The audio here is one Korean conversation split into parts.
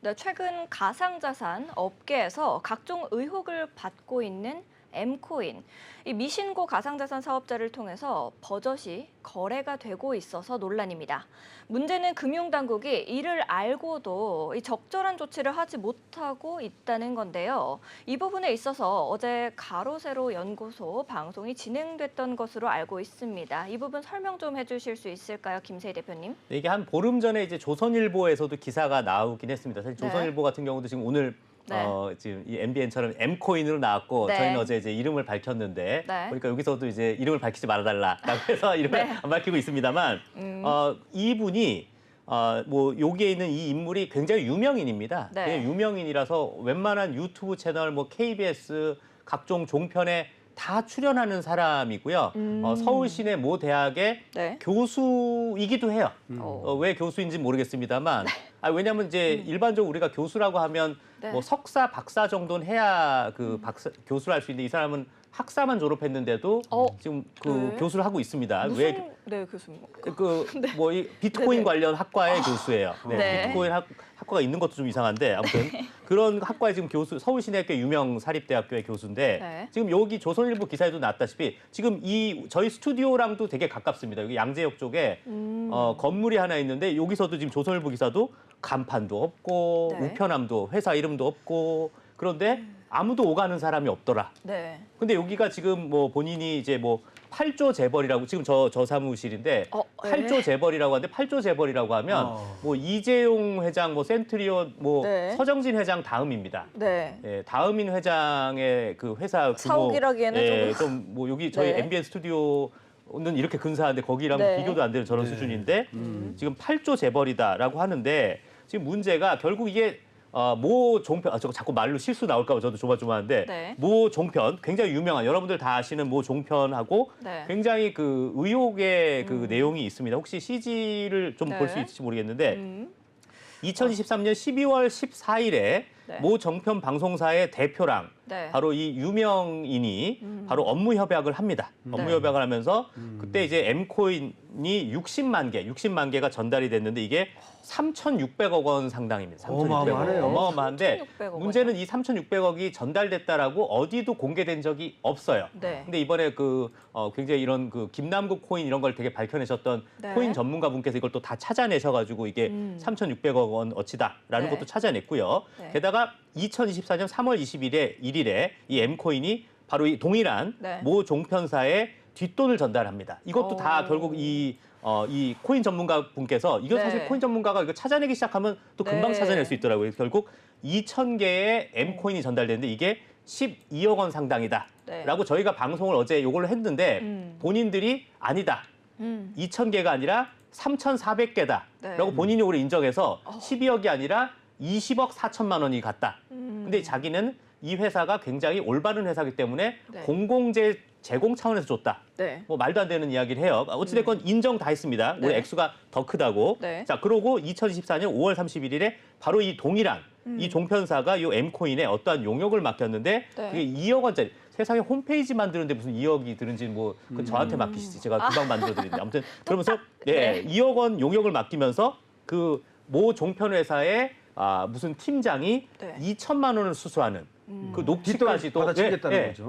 네, 최근 가상자산 업계에서 각종 의혹을 받고 있는 M코인. 이 미신고 가상자산 사업자를 통해서 버젓이 거래가 되고 있어서 논란입니다. 문제는 금융당국이 이를 알고도 이 적절한 조치를 하지 못하고 있다는 건데요. 이 부분에 있어서 어제 가로세로 연구소 방송이 진행됐던 것으로 알고 있습니다. 이 부분 설명 좀 해주실 수 있을까요, 김세희 대표님? 네, 이게 한 보름 전에 이제 조선일보에서도 기사가 나오긴 했습니다. 사실 조선일보 같은 경우도 지금 오늘 지금 이 MBN처럼 M코인으로 나왔고 저희는 어제 이제 이름을 밝혔는데 그러니까 여기서도 이제 이름을 밝히지 말아달라라고 해서 이름을 안 밝히고 있습니다만 이분이 뭐 여기에 있는 이 인물이 굉장히 유명인입니다. 유명인이라서 웬만한 유튜브 채널, 뭐 KBS 각종 종편에 다 출연하는 사람이고요. 서울시내 모 대학의 교수이기도 해요. 왜 교수인지 모르겠습니다만 왜냐하면 이제 일반적으로 우리가 교수라고 하면 뭐 석사, 박사 정도는 해야 그 교수를 할 수 있는데 이 사람은 학사만 졸업했는데도 지금 그 교수를 하고 있습니다. 무슨 교수님? 뭐 이 비트코인 관련 학과의 교수예요. 비트코인 학과가 있는 것도 좀 이상한데 아무튼 그런 학과의 지금 교수, 서울시내학교 유명 사립대학교의 교수인데 지금 여기 조선일보 기사에도 났다시피 지금 저희 스튜디오랑도 되게 가깝습니다. 여기 양재역 쪽에 건물이 하나 있는데 여기서도 지금 조선일보 기사도 간판도 없고 우편함도 회사 이름도 없고 그런데 아무도 오가는 사람이 없더라. 근데 여기가 지금 뭐 본인이 이제 뭐 8조 재벌이라고 지금 저 사무실인데 8조 재벌이라고 하는데 8조 재벌이라고 하면 뭐 이재용 회장, 뭐 센트리온, 뭐 서정진 회장 다음입니다. 다음인 회장의 그 회사 규모 사옥이라기에는 좀 뭐 여기 저희 MBN 스튜디오는 이렇게 근사한데 거기랑 비교도 안 되는 저런 수준인데 지금 8조 재벌이다라고 하는데 지금 문제가 결국 이게 모 종편, 저거 자꾸 말로 실수 나올까 봐 저도 조마조마한데 모 종편, 굉장히 유명한 여러분들 다 아시는 모 종편하고 굉장히 그 의혹의 그 내용이 있습니다. 혹시 CG를 좀 볼 수 있을지 모르겠는데 2023년 12월 14일에 모 정편 방송사의 대표랑 바로 이 유명인이 바로 업무 협약을 합니다. 업무 협약을 하면서 그때 이제 M코인이 60만 개가 전달이 됐는데 이게 3,600억 원 상당입니다. 3,600억. 어마어마한데 문제는 이 3,600억이 전달됐다라고 어디도 공개된 적이 없어요. 근데 이번에 굉장히 이런 김남국 코인 이런 걸 되게 밝혀내셨던 코인 전문가 분께서 이걸 또 다 찾아내셔가지고 이게 3,600억 원 어치다라는 것도 찾아냈고요. 게다가 2024년 3월 1일에 이 M코인이 바로 이 동일한 모 종편사에 뒷돈을 전달합니다. 이것도 다 결국 이 코인 전문가 분께서 이거 사실 코인 전문가가 이거 찾아내기 시작하면 또 금방 찾아낼 수 있더라고요. 결국 2,000개의 M코인이 전달됐는데 이게 12억 원 상당이다라고 저희가 방송을 어제 요걸로 했는데 본인들이 아니다. 2,000개가 아니라 3,400개다라고 본인 욕으로 인정해서 12억이 아니라 20억 4천만 원이 갔다. 근데 자기는 이 회사가 굉장히 올바른 회사이기 때문에 공공재 제공 차원에서 줬다. 뭐 말도 안 되는 이야기를 해요. 어찌됐건 인정 다 했습니다. 올해 액수가 더 크다고. 자, 그러고 2024년 5월 31일에 바로 이 동일한 이 종편사가 이 M코인에 어떠한 용역을 맡겼는데 그게 2억 원짜리. 세상에 홈페이지 만드는데 무슨 2억이 드는지 뭐 저한테 맡기시지. 제가 금방 만들어드리는데. 아무튼 그러면서 2억 원 용역을 맡기면서 그 모 종편회사의 무슨 팀장이 2천만 원을 수수하는 그 녹취까지도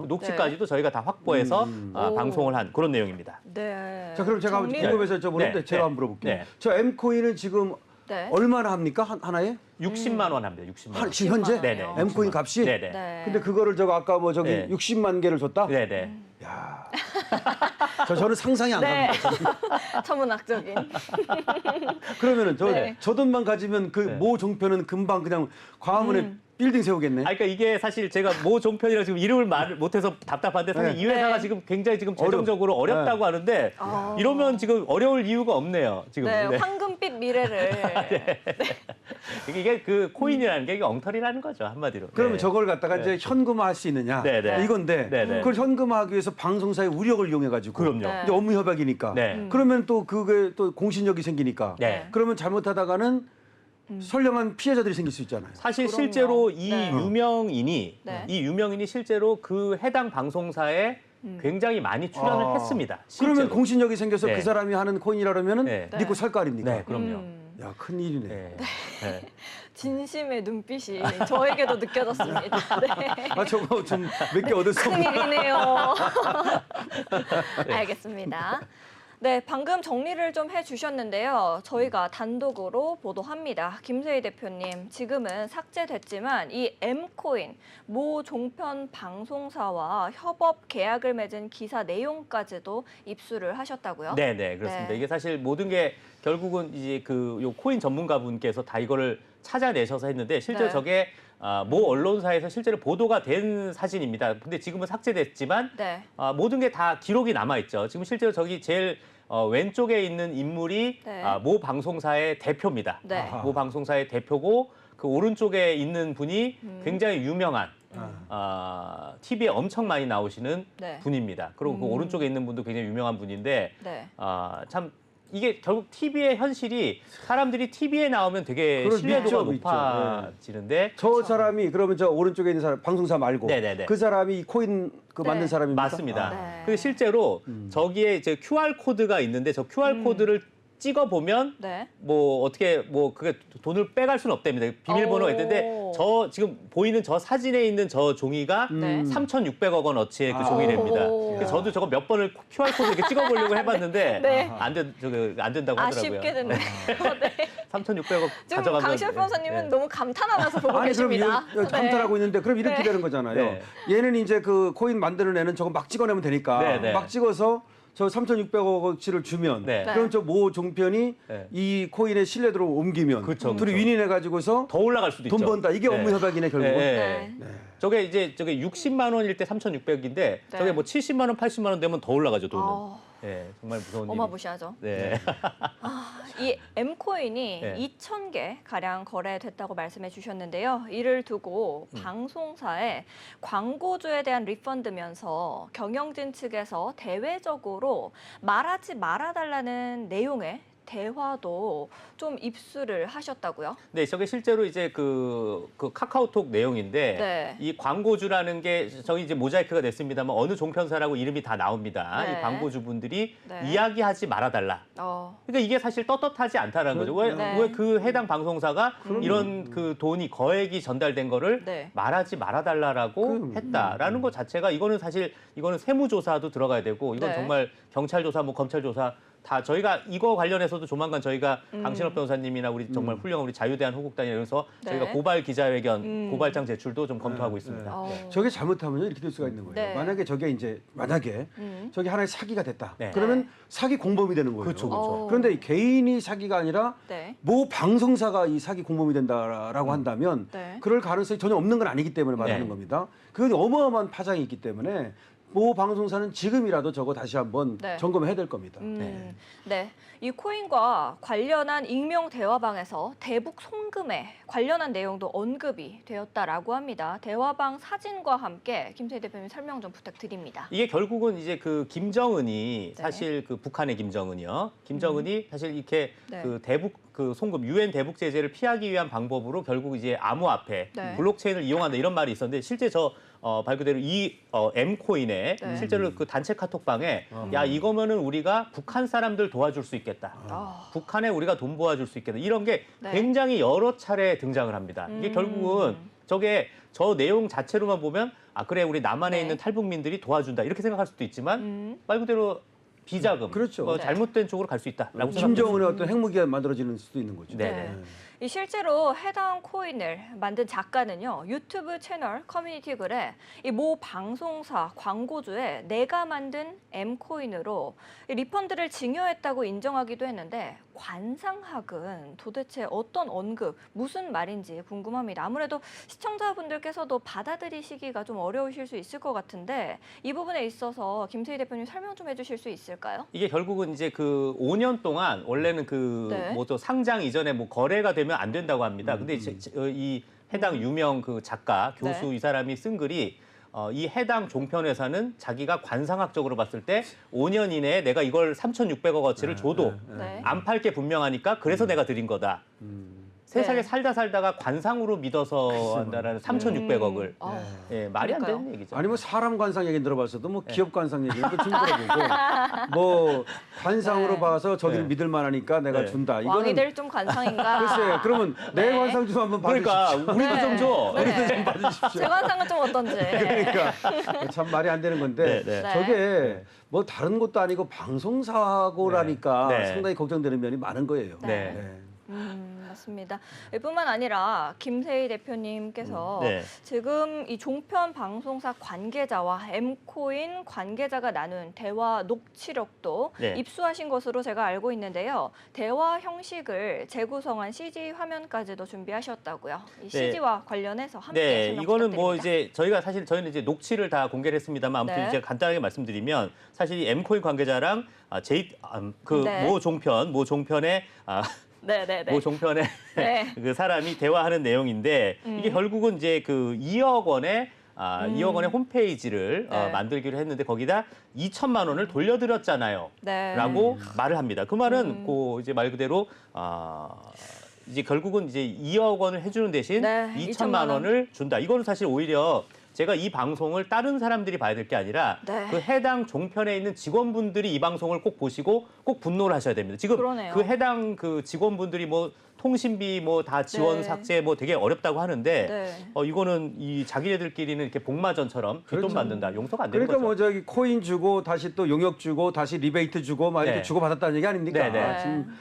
녹취까지도 저희가 다 확보해서 방송을 한 그런 내용입니다. 자, 그럼 제가 궁금해서 여쭤보는데 제가 한번 물어볼게요. 저 M코인은 지금 얼마나 합니까? 하나에? 60만 원 합니다. 60만 원. 지금 현재? M코인 값이? 근데 그거를 아까 뭐 60만 개를 줬다? 야. 저는 상상이 안 갑니다. 천문학적인. 그러면은 저 돈만 가지면 그 모 종편은 금방 그냥 광화문에 빌딩 세우겠네. 그러니까 이게 사실 제가 모 종편이라 지금 이름을 말 못해서 답답한데 사실 이 회사가 지금 굉장히 지금 재정적으로 어렵다고 하는데 이러면 지금 어려울 이유가 없네요. 지금. 황금빛 미래를. 이게 그 코인이라는 게 이게 엉터리라는 거죠, 한마디로. 그러면 저걸 갖다가 이제 현금화할 수 있느냐 이건데 그걸 현금화하기 위해서 방송사의 우력을 이용해가지고 그럼요. 이제 업무 협약이니까 그러면 또 그게 또 공신력이 생기니까 그러면 잘못하다가는 선량한 피해자들이 생길 수 있잖아요. 사실 실제로 이 유명인이 실제로 그 해당 방송사에 굉장히 많이 출연을 했습니다. 실제로. 그러면 공신력이 생겨서 그 사람이 하는 코인이라 그러면은 믿고 살 거 아닙니까? 그럼요. 야, 큰일이네. 네. 네. 진심의 눈빛이 저에게도 느껴졌습니다. 네. 아, 저거 좀 몇 개 얻었어. 큰일이네요. 알겠습니다. 네, 방금 정리를 좀 해주셨는데요. 저희가 단독으로 보도합니다. 김세희 대표님, 지금은 삭제됐지만 이 M코인 모 종편 방송사와 협업 계약을 맺은 기사 내용까지도 입수를 하셨다고요? 네, 그렇습니다. 네. 이게 사실 모든 게 결국은 이제 요 코인 전문가분께서 다 이거를 찾아내셔서 했는데 실제로 네. 저게 모 언론사에서 실제로 보도가 된 사진입니다. 근데 지금은 삭제됐지만 네. 모든 게 다 기록이 남아 있죠. 지금 실제로 저기 제일 왼쪽에 있는 인물이 네. 모 방송사의 대표입니다. 네. 모 방송사의 대표고 그 오른쪽에 있는 분이 굉장히 유명한 TV에 엄청 많이 나오시는 네. 분입니다. 그리고 그 오른쪽에 있는 분도 굉장히 유명한 분인데 네. 참 이게 결국 TV의 현실이 사람들이 TV에 나오면 되게 그걸 신뢰도가 믿죠. 높아지는데 저 사람이 그러면 저 오른쪽에 있는 사람 방송사 말고 네네네. 그 사람이 이 코인 그 네. 만든 사람입니까? 맞습니다. 네. 근데 실제로 저기에 이제 QR 코드가 있는데 저 QR 코드를 찍어 보면 네. 뭐 어떻게 뭐 그게 돈을 빼갈 수는 없답니다. 비밀번호가 있는데 저 지금 보이는 저 사진에 있는 저 종이가 네. 3,600억 원어치의 그 종이랍니다. 그래서 저도 저거 몇 번을 QR 코드 이렇게 찍어 보려고 해봤는데 네. 안 된다고 하더라고요. 아쉽게 됐네요. 네. 3,600억 지금 가져가면 강시혁 변호사님은 네. 너무 감탄하면서 보고 아니 그럼 계십니다. 감탄하고 있는데 그럼 이렇게 네. 되는 거잖아요. 네. 얘는 이제 그 코인 만드는 애는 저거 막 찍어내면 되니까 네. 막 찍어서 저 3,600억어치를 주면 네. 그럼 저 모 종편이 네. 이 코인의 신뢰도로 옮기면 그렇죠, 둘이 그렇죠. 윈윈해 가지고서 더 올라갈 수도 돈 있죠. 번다. 이게 네. 업무 협약이네 결국은. 네. 네. 저게 60만 원일 때 3,600인데 저게 뭐 70만 원, 80만 원 되면 더 올라가죠, 돈은. 네, 정말 무서운 일이. 어마무시하죠. 네. 이 M코인이 네. 2,000개 가량 거래됐다고 말씀해 주셨는데요. 이를 두고 방송사에 광고주에 대한 리펀드면서 경영진 측에서 대외적으로 말하지 말아달라는 내용의 대화도 좀 입수를 하셨다고요? 네, 저게 실제로 이제 그 카카오톡 내용인데 네. 이 광고주라는 게 저기 이제 모자이크가 됐습니다만 어느 종편사라고 이름이 다 나옵니다. 네. 이 광고주분들이 네. 이야기하지 말아달라. 그러니까 이게 사실 떳떳하지 않다라는 거죠. 왜 네. 그 해당 방송사가 이런 그 돈이 거액이 전달된 거를 네. 말하지 말아달라라고 했다라는 것 자체가 이거는 사실 이거는 세무조사도 들어가야 되고 이건 네. 정말 경찰조사, 뭐 검찰조사 다 저희가 이거 관련해서도 조만간 저희가 강신업 변호사님이나 우리 정말 훌륭한 우리 자유대한 호국단이나 이래서 네. 저희가 고발 기자회견, 고발장 제출도 좀 검토하고 있습니다. 네. 저게 잘못하면 이렇게 될 수가 있는 거예요. 네. 만약에 저게 이제 저게 하나의 사기가 됐다. 네. 그러면 사기 공범이 되는 거예요. 그렇죠. 그런데 이 개인이 사기가 아니라 네. 모 방송사가 이 사기 공범이 된다라고 한다면 네. 그럴 가능성이 전혀 없는 건 아니기 때문에 말하는 네. 겁니다. 그건 어마어마한 파장이 있기 때문에 모 방송사는 지금이라도 저거 다시 한번 네. 점검해야 될 겁니다. 네. 이 코인과 관련한 익명 대화방에서 대북 송금에 관련한 내용도 언급이 되었다라고 합니다. 대화방 사진과 함께 김세희 대표님 설명 좀 부탁드립니다. 이게 결국은 이제 그 김정은이 네. 사실 그 북한의 김정은이요. 김정은이 사실 이렇게 네. 그 대북 그 송금 유엔 대북 제재를 피하기 위한 방법으로 결국 이제 암호화폐, 네. 블록체인을 이용한다 이런 말이 있었는데 실제 저 말 그대로 이 M코인에 네. 실제로 그 단체 카톡방에 야 이거면은 우리가 북한 사람들 도와줄 수 있겠다. 북한에 우리가 돈 모아줄 수 있겠다. 이런 게 네. 굉장히 여러 차례 등장을 합니다. 이게 결국은 저게 저 내용 자체로만 보면 아 그래 우리 남한에 네. 있는 탈북민들이 도와준다 이렇게 생각할 수도 있지만 말 그대로 비자금, 그렇죠. 뭐 네. 잘못된 쪽으로 갈 수 있다라고 김정은의 어떤 핵무기가 만들어지는 수도 있는 거죠. 네. 이 실제로 해당 코인을 만든 작가는요. 유튜브 채널 커뮤니티 글에 이 모 방송사 광고주에 내가 만든 M코인으로 이 리펀드를 증여했다고 인정하기도 했는데 관상학은 도대체 어떤 언급, 무슨 말인지 궁금합니다. 아무래도 시청자분들께서도 받아들이시기가 좀 어려우실 수 있을 것 같은데 이 부분에 있어서 김세희 대표님 설명 좀 해주실 수 있을까요? 이게 결국은 이제 그 5년 동안 원래는 그 네. 뭐 또 상장 이전에 뭐 거래가 되면 안 된다고 합니다. 근데 이 해당 유명 그 작가 교수 네. 이 사람이 쓴 글이 이 해당 종편 회사는 자기가 관상학적으로 봤을 때 5년 이내에 내가 이걸 3,600억어치를 줘도 네. 안 팔 게 분명하니까 그래서 내가 드린 거다. 세상에 살다가 관상으로 믿어서 한다라는 3,600억을. 예, 말이 안 되는 얘기죠. 아니 뭐 사람 관상 얘기 들어봤어도 뭐 기업 관상 얘기는 또 충분하고 뭐 관상으로 봐서 저기를 믿을 만하니까 내가 준다. 왕이 될 좀 관상인가? 글쎄, 그러면 내 관상 좀 한번 봐주십시오. 그러니까 우리도 좀 줘. 우리도 좀 봐주십시오. 제 관상은 좀 어떤지. 그러니까 참 말이 안 되는 건데 저게 뭐 다른 것도 아니고 방송사고라니까 상당히 걱정되는 면이 많은 거예요. 맞습니다. 뿐만 아니라 김세희 대표님께서 지금 이 종편 방송사 관계자와 M코인 관계자가 나눈 대화 녹취록도 입수하신 것으로 제가 알고 있는데요. 대화 형식을 재구성한 CG 화면까지도 준비하셨다고요. 이 CG와 관련해서 함께 설명 이거는 부탁드립니다. 뭐 이제 저희는 이제 녹취를 다 공개를 했습니다만 아무튼 이제 간단하게 말씀드리면 사실 이 M코인 관계자랑 모 종편의 모 종편의 그 사람이 대화하는 내용인데 이게 결국은 이제 그 2억 원의 2억 원의 홈페이지를 만들기로 했는데 거기다 2천만 원을 돌려드렸잖아요. 라고 말을 합니다. 그 말은 이제 말 그대로 이제 결국은 이제 2억 원을 해주는 대신 2천만 원을 준다. 이거는 사실 오히려 제가 이 방송을 다른 사람들이 봐야 될 게 아니라 그 해당 종편에 있는 직원분들이 이 방송을 꼭 보시고 꼭 분노를 하셔야 됩니다. 지금 그 해당 그 직원분들이 뭐 통신비 뭐 다 지원 삭제 뭐 되게 어렵다고 하는데 이거는 이 자기네들끼리는 이렇게 복마전처럼 뒷돈 받는다. 용서가 안 되는 그러니까 거죠. 뭐 저기 코인 주고 다시 또 용역 주고 다시 리베이트 주고 막 이렇게 주고 받았다는 얘기 아닙니까? 지금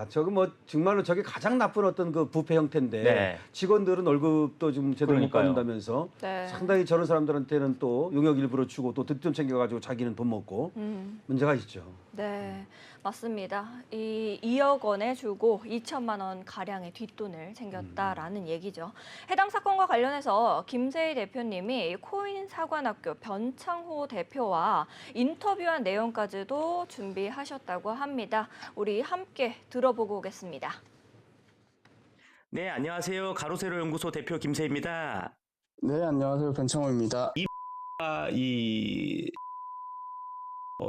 저거 뭐 정말로 저게 가장 나쁜 어떤 그 부패 형태인데 직원들은 월급도 좀 제대로 못 받는다면서 상당히 저런 사람들한테는 또 용역 일부러 주고 또 뒷돈 챙겨가지고 자기는 돈 먹고 문제가 있죠. 네, 맞습니다. 이 2억 원에 주고 2천만 원 가량의 뒷돈을 챙겼다라는 얘기죠. 해당 사건과 관련해서 김세희 대표님이 코인 사관학교 변창호 대표와 인터뷰한 내용까지도 준비하셨다고 합니다. 우리 함께 들어보고 오겠습니다. 네, 안녕하세요. 가로세로 연구소 대표 김세희입니다. 네, 안녕하세요. 변창호입니다.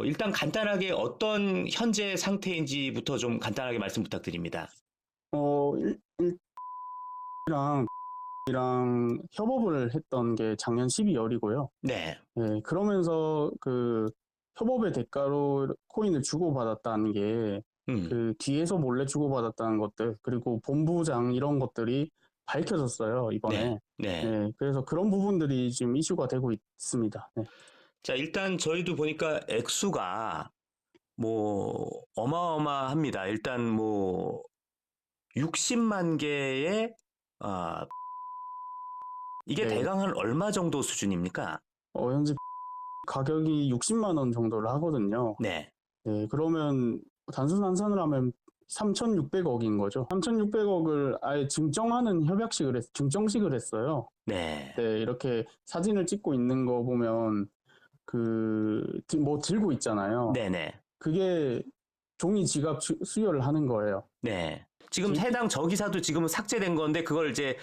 일단 간단하게 어떤 현재 상태인지부터 좀 간단하게 말씀 부탁드립니다. 이랑 협업을 했던 게 작년 12월이고요. 네. 그러면서 그 협업의 대가로 코인을 주고받았다는 게 그 뒤에서 몰래 주고받았다는 것들, 그리고 본부장 이런 것들이 밝혀졌어요, 이번에. 그래서 그런 부분들이 지금 이슈가 되고 있습니다. 자, 일단 저희도 보니까 액수가 뭐 어마어마합니다. 일단 뭐 60만 개의 이게 대강 한 얼마 정도 수준입니까? 현재 가격이 60만 원 정도를 하거든요. 그러면 단순 환산을 하면 3,600억인 거죠. 3,600억을 아예 증정식을 했어요. 이렇게 사진을 찍고 있는 거 보면 뭐 들고 있잖아요. 그게 종이 지갑 수여를 하는 거예요. 지금 해당 저 기사도 지금은 삭제된 건데 그걸 이제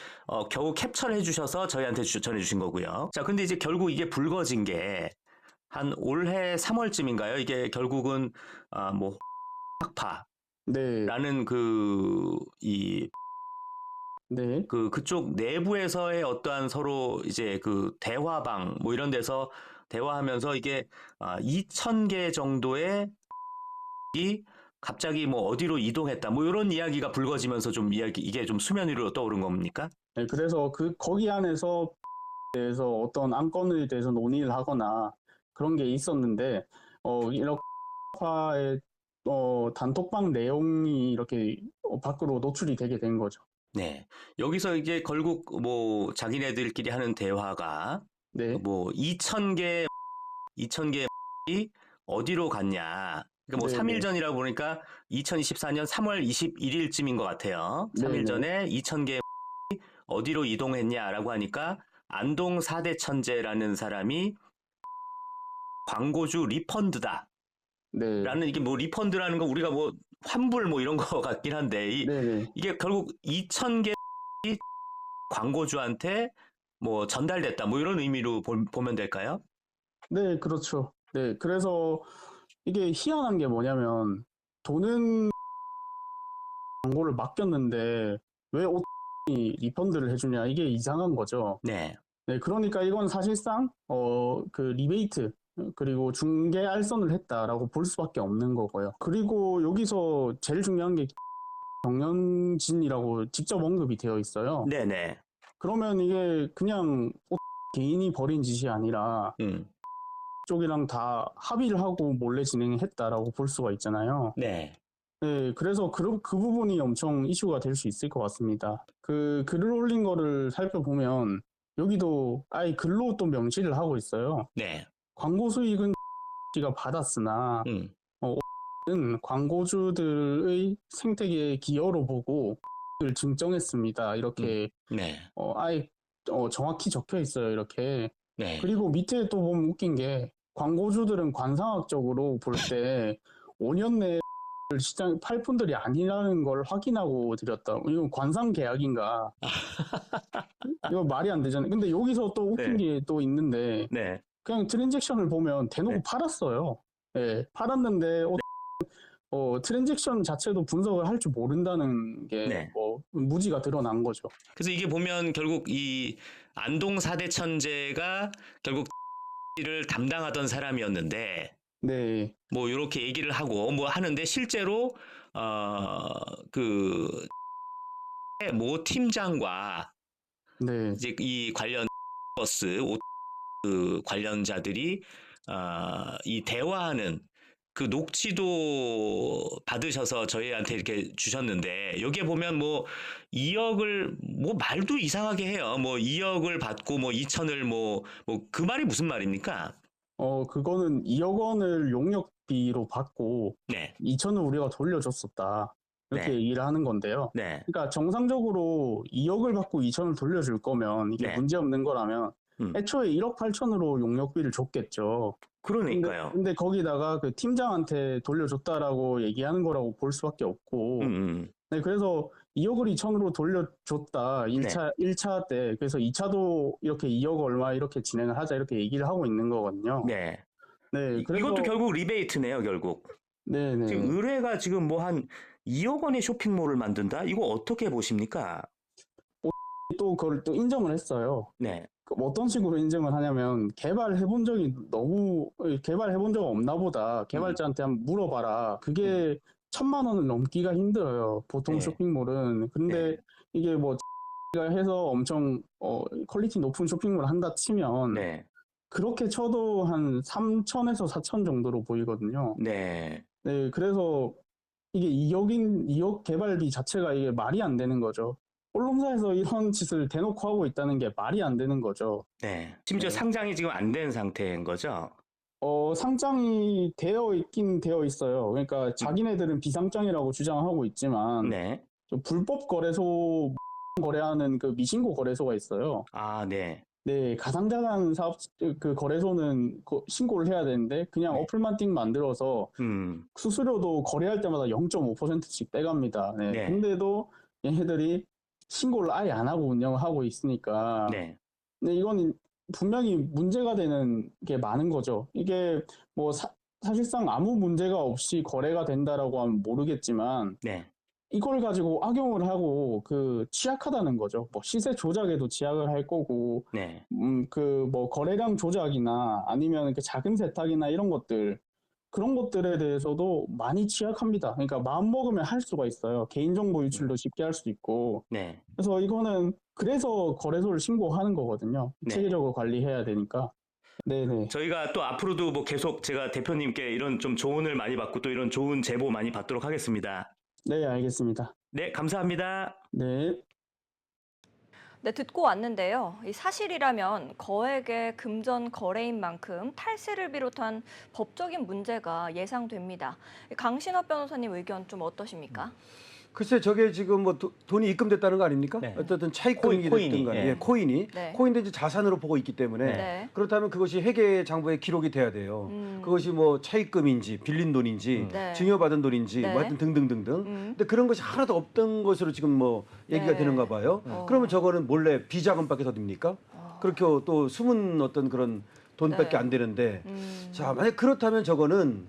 겨우 캡처를 해주셔서 저희한테 전해주신 거고요. 자, 근데 이제 결국 이게 불거진 게 한 올해 3월쯤인가요? 이게 결국은 뭐 학파라는 그쪽 내부에서의 어떠한 서로 이제 그 대화방 뭐 이런 데서 대화하면서 이게 2,000개 정도의 갑자기 뭐 어디로 이동했다 뭐 이런 이야기가 불거지면서 좀 이게 좀 수면 위로 떠오른 겁니까? 그래서 거기 안에서 어떤 안건에 대해서 논의를 하거나 그런 게 있었는데 이렇게 단톡방 내용이 이렇게 밖으로 노출이 되게 된 거죠. 여기서 이제 결국 뭐 자기네들끼리 하는 대화가 뭐 2,000개 어디로 갔냐. 그러니까 뭐 3일 전이라고 보니까 2024년 3월 21일쯤인 것 같아요. 3일 전에 2,000개 어디로 이동했냐라고 하니까 안동 4대 천재라는 사람이 광고주 리펀드다. 라는 이게 뭐 리펀드라는 건 우리가 뭐 환불 뭐 이런 거 같긴 한데 이게 결국 2,000개 광고주한테 뭐 전달됐다 뭐 이런 의미로 보면 될까요? 네, 그렇죠. 그래서 이게 희한한 게 뭐냐면 돈은 광고를 맡겼는데 왜 리펀드를 해주냐 이게 이상한 거죠. 네. 네, 그러니까 이건 사실상 그 리베이트 그리고 중개 알선을 했다라고 볼 수밖에 없는 거고요. 그리고 여기서 제일 중요한 게 경영진이라고 직접 언급이 되어 있어요. 네네. 그러면 이게 그냥 개인이 벌인 짓이 아니라 쪽이랑 다 합의를 하고 몰래 진행했다라고 볼 수가 있잖아요. 네. 네, 그래서 그 부분이 엄청 이슈가 될 수 있을 것 같습니다. 그 글을 올린 거를 살펴보면 여기도 아예 글로 또 명시를 하고 있어요. 네. 광고 수익은 가 받았으나 는 광고주들의 생태계의 기여로 보고 를 증정했습니다. 이렇게 네. 아예 정확히 적혀 있어요. 이렇게. 네. 그리고 밑에 또 보면 웃긴 게 광고주들은 관상학적으로 볼 때 5년 내에 시장 팔 분들이 아니라는 걸 확인하고 드렸다. 이거 관상 계약인가? 이거 말이 안 되잖아요. 근데 여기서 또 웃긴 게 또 있는데 네. 그냥 트랜잭션을 보면 대놓고 팔았어요. 예, 팔았는데 트랜잭션 자체도 분석을 할 줄 모른다는 게 무지가 드러난 거죠. 그래서 이게 보면 결국 이 안동 4대 천재가 결국 를 담당하던 사람이었는데 네. 뭐 이렇게 얘기를 하고 뭐 하는데 실제로 그 모 팀장과 네. 이제 이 관련 버스 그 관련자들이 이 대화하는 그 녹취도 받으셔서 저희한테 이렇게 주셨는데 여기에 보면 뭐 2억을 뭐 말도 이상하게 해요. 뭐 2억을 받고 뭐 2천을 뭐 그 말이 무슨 말입니까? 그거는 2억 원을 용역비로 받고 네. 2천을 우리가 돌려줬었다. 이렇게 얘기를 하는 건데요. 네. 그러니까 정상적으로 2억을 받고 2천을 돌려줄 거면 이게 문제 없는 거라면 애초에 1억 8천으로 용역비를 줬겠죠. 그러니까요. 근데 거기다가 그 팀장한테 돌려줬다라고 얘기하는 거라고 볼 수밖에 없고. 네, 그래서 2억을 2천으로 돌려줬다. 1차 때. 그래서 2차도 이렇게 2억 얼마 이렇게 진행을 하자 이렇게 얘기를 하고 있는 거거든요. 네. 네. 그래서 이것도 결국 리베이트네요, 결국. 네네. 지금 의뢰가 지금 뭐 한 2억 원의 쇼핑몰을 만든다? 이거 어떻게 보십니까? 또 그걸 또 인정을 했어요. 네. 어떤 식으로 인정을 하냐면 개발해본 적 없나 보다. 개발자한테 한번 물어봐라. 그게 1,000만 원을 넘기가 힘들어요. 보통 쇼핑몰은. 근데 이게 뭐 해서 엄청 퀄리티 높은 쇼핑몰을 한다 치면 그렇게 쳐도 한 3천에서 4천 정도로 보이거든요. 네. 네, 그래서 이게 2억 개발비 자체가 이게 말이 안 되는 거죠. 언론사에서 이런 짓을 대놓고 하고 있다는 게 말이 안 되는 거죠. 네. 심지어 상장이 지금 안 된 상태인 거죠? 상장이 되어 있긴 되어 있어요. 그러니까 자기네들은 비상장이라고 주장하고 있지만 불법 거래소 거래하는 그 미신고 거래소가 있어요. 아, 네. 네, 가상자산 사업 그 거래소는 신고를 해야 되는데 그냥 어플만 띵 만들어서 수수료도 거래할 때마다 0.5%씩 떼갑니다. 네. 근데도 얘네들이 신고를 아예 안 하고 운영을 하고 있으니까 근데 이건 분명히 문제가 되는 게 많은 거죠. 이게 뭐 사실상 아무 문제가 없이 거래가 된다라고 하면 모르겠지만 이걸 가지고 악용을 하고 취약하다는 거죠. 뭐 시세 조작에도 취약을 할 거고, 그 뭐 거래량 조작이나 아니면 그 작은 세탁이나 이런 것들 그런 것들에 대해서도 많이 취약합니다. 그러니까 마음 먹으면 할 수가 있어요. 개인정보 유출도 쉽게 할 수도 있고. 그래서 이거는 그래서 거래소를 신고하는 거거든요. 체계적으로 관리해야 되니까. 네네. 저희가 또 앞으로도 뭐 계속 제가 대표님께 이런 좀 조언을 많이 받고 또 이런 좋은 제보 많이 받도록 하겠습니다. 네, 알겠습니다. 네, 감사합니다. 네. 네, 듣고 왔는데요. 이 사실이라면 거액의 금전 거래인 만큼 탈세를 비롯한 법적인 문제가 예상됩니다. 강신업 변호사님 의견 좀 어떠십니까? 글쎄 저게 지금 뭐 돈이 입금됐다는 거 아닙니까? 어쨌든 차입금이 됐든 간에 코인이 코인도 이제 자산으로 보고 있기 때문에 그렇다면 그것이 회계 장부에 기록이 돼야 돼요. 그것이 뭐 차입금인지 빌린 돈인지 증여받은 돈인지 뭐 하여튼 등등등등. 근데 그런 것이 하나도 없던 것으로 지금 뭐 얘기가 되는가 봐요. 그러면 저거는 몰래 비자금밖에 더 됩니까? 그렇게 또 숨은 어떤 그런 돈밖에 안 되는데 자 만약 그렇다면 저거는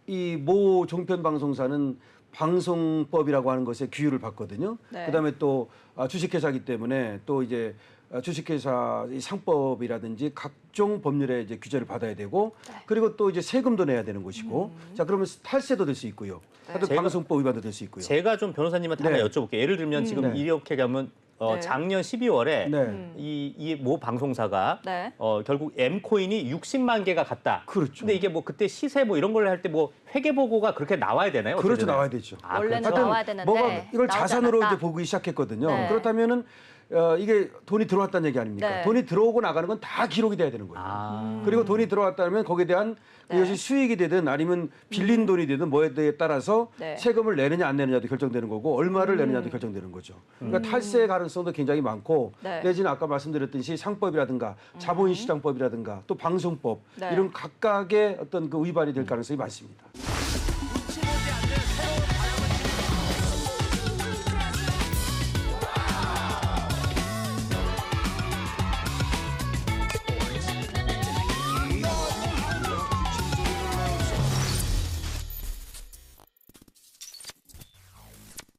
이 모 종편 방송사는 방송법이라고 하는 것에 규율을 받거든요. 네. 그다음에 또 주식회사이기 때문에 또 이제 주식회사 상법이라든지 각종 법률에 이제 규제를 받아야 되고 네. 그리고 또 이제 세금도 내야 되는 것이고 자 그러면 탈세도 될 수 있고요. 또 방송법 위반도 될 수 있고요. 제가 좀 변호사님한테 하나 여쭤볼게요. 예를 들면 지금 이렇게 가면 작년 12월에 이 모 방송사가 결국 M코인이 60만 개가 갔다. 그렇죠. 근데 이게 뭐 그때 시세 뭐 이런 걸 할 때 뭐 회계 보고가 그렇게 나와야 되나요? 그렇죠, 나와야 되죠. 원래는 하여튼 나와야 되는데 뭐가 이걸 나오지 자산으로 않았다. 이제 보기 시작했거든요. 네. 그렇다면은 이게 돈이 들어왔다는 얘기 아닙니까? 네. 돈이 들어오고 나가는 건 다 기록이 돼야 되는 거예요. 그리고 돈이 들어왔다면 거기에 대한 이것이 수익이 되든 아니면 빌린 돈이 되든 뭐에 따라서 세금을 내느냐 안 내느냐도 결정되는 거고 얼마를 내느냐도 결정되는 거죠. 그러니까 탈세 가능성도 굉장히 많고 내지는 아까 말씀드렸듯이 상법이라든가 자본시장법이라든가 또 방송법 이런 각각의 어떤 그 위반이 될 가능성이 많습니다.